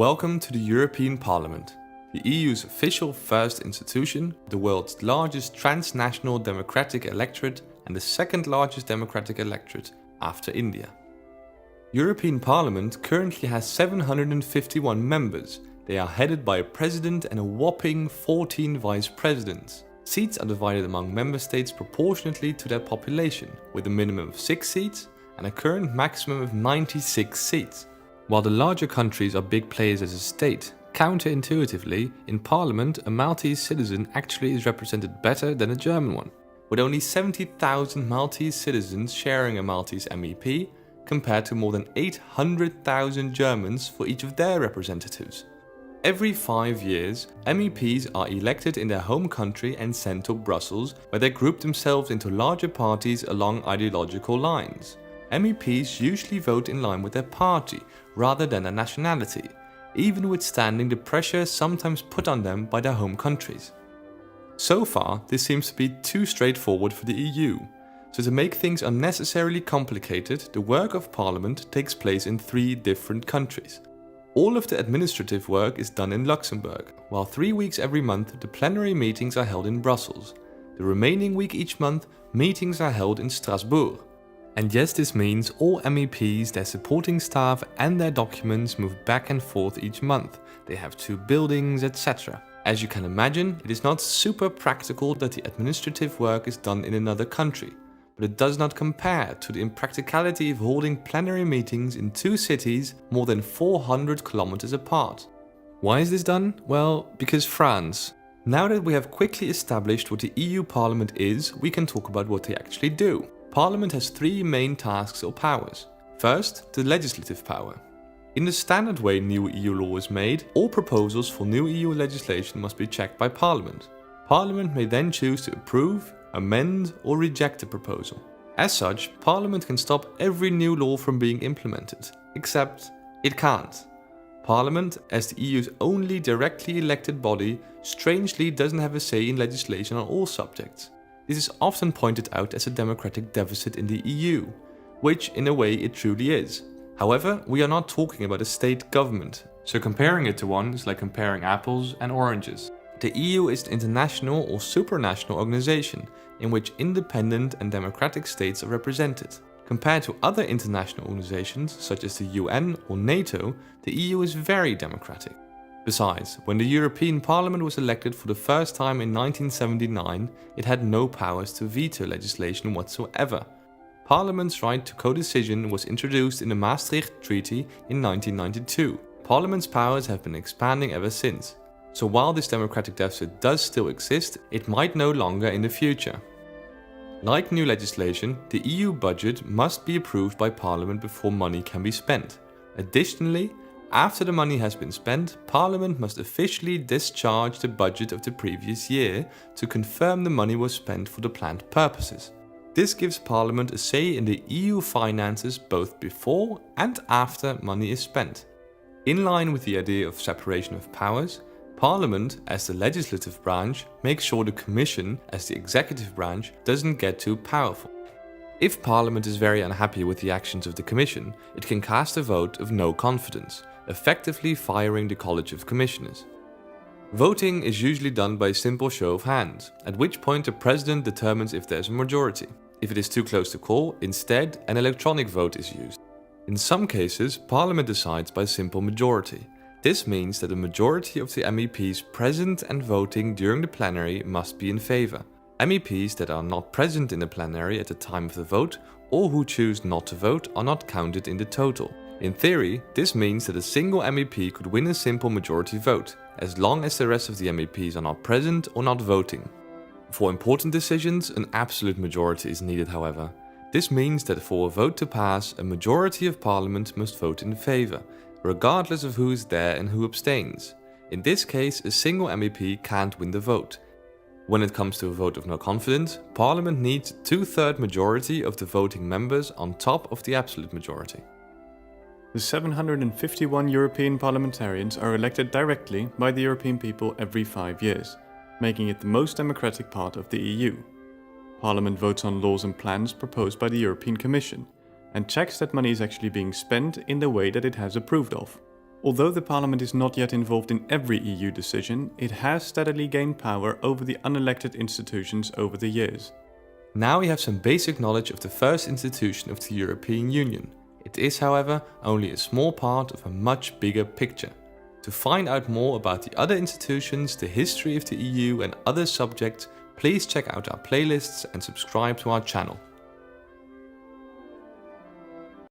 Welcome to the European Parliament, the EU's official first institution, the world's largest transnational democratic electorate and the second largest democratic electorate after India. European Parliament currently has 751 members. They are headed by a president and a whopping 14 vice presidents. Seats are divided among member states proportionately to their population, with a minimum of 6 seats and a current maximum of 96 seats. While the larger countries are big players as a state, counterintuitively, in Parliament a Maltese citizen actually is represented better than a German one, with only 70,000 Maltese citizens sharing a Maltese MEP, compared to more than 800,000 Germans for each of their representatives. Every 5 years, MEPs are elected in their home country and sent to Brussels, where they group themselves into larger parties along ideological lines. MEPs usually vote in line with their party, rather than their nationality, even withstanding the pressure sometimes put on them by their home countries. So far, this seems to be too straightforward for the EU. So to make things unnecessarily complicated, the work of Parliament takes place in 3 different countries. All of the administrative work is done in Luxembourg, while 3 weeks every month the plenary meetings are held in Brussels. The remaining week each month, meetings are held in Strasbourg. And yes, this means all MEPs, their supporting staff and their documents move back and forth each month. They have 2 buildings, etc. As you can imagine, it is not super practical that the administrative work is done in another country, but it does not compare to the impracticality of holding plenary meetings in 2 cities more than 400 kilometers apart. Why is this done? Well, because France. Now that we have quickly established what the EU Parliament is, we can talk about what they actually do. Parliament has 3 main tasks or powers. First, the legislative power. In the standard way new EU law is made, all proposals for new EU legislation must be checked by Parliament. Parliament may then choose to approve, amend or reject the proposal. As such, Parliament can stop every new law from being implemented, except it can't. Parliament, as the EU's only directly elected body, strangely doesn't have a say in legislation on all subjects. This is often pointed out as a democratic deficit in the EU, which in a way it truly is. However, we are not talking about a state government, so comparing it to one is like comparing apples and oranges. The EU is an international or supranational organization in which independent and democratic states are represented. Compared to other international organizations such as the UN or NATO, the EU is very democratic. Besides, when the European Parliament was elected for the first time in 1979, it had no powers to veto legislation whatsoever. Parliament's right to co-decision was introduced in the Maastricht Treaty in 1992. Parliament's powers have been expanding ever since. So while this democratic deficit does still exist, it might no longer in the future. Like new legislation, the EU budget must be approved by Parliament before money can be spent. Additionally, after the money has been spent, Parliament must officially discharge the budget of the previous year to confirm the money was spent for the planned purposes. This gives Parliament a say in the EU finances both before and after money is spent. In line with the idea of separation of powers, Parliament, as the legislative branch, makes sure the Commission, as the executive branch, doesn't get too powerful. If Parliament is very unhappy with the actions of the Commission, it can cast a vote of no confidence, effectively firing the College of Commissioners. Voting is usually done by a simple show of hands, at which point the President determines if there's a majority. If it is too close to call, instead an electronic vote is used. In some cases, Parliament decides by simple majority. This means that a majority of the MEPs present and voting during the plenary must be in favour. MEPs that are not present in the plenary at the time of the vote or who choose not to vote are not counted in the total. In theory, this means that a single MEP could win a simple majority vote, as long as the rest of the MEPs are not present or not voting. For important decisions, an absolute majority is needed, however. This means that for a vote to pass, a majority of Parliament must vote in favour, regardless of who is there and who abstains. In this case, a single MEP can't win the vote. When it comes to a vote of no confidence, Parliament needs a 2/3 majority of the voting members on top of the absolute majority. The 751 European parliamentarians are elected directly by the European people every 5 years, making it the most democratic part of the EU. Parliament votes on laws and plans proposed by the European Commission, and checks that money is actually being spent in the way that it has approved of. Although the Parliament is not yet involved in every EU decision, it has steadily gained power over the unelected institutions over the years. Now we have some basic knowledge of the first institution of the European Union. It is, however, only a small part of a much bigger picture. To find out more about the other institutions, the history of the EU and other subjects, please check out our playlists and subscribe to our channel.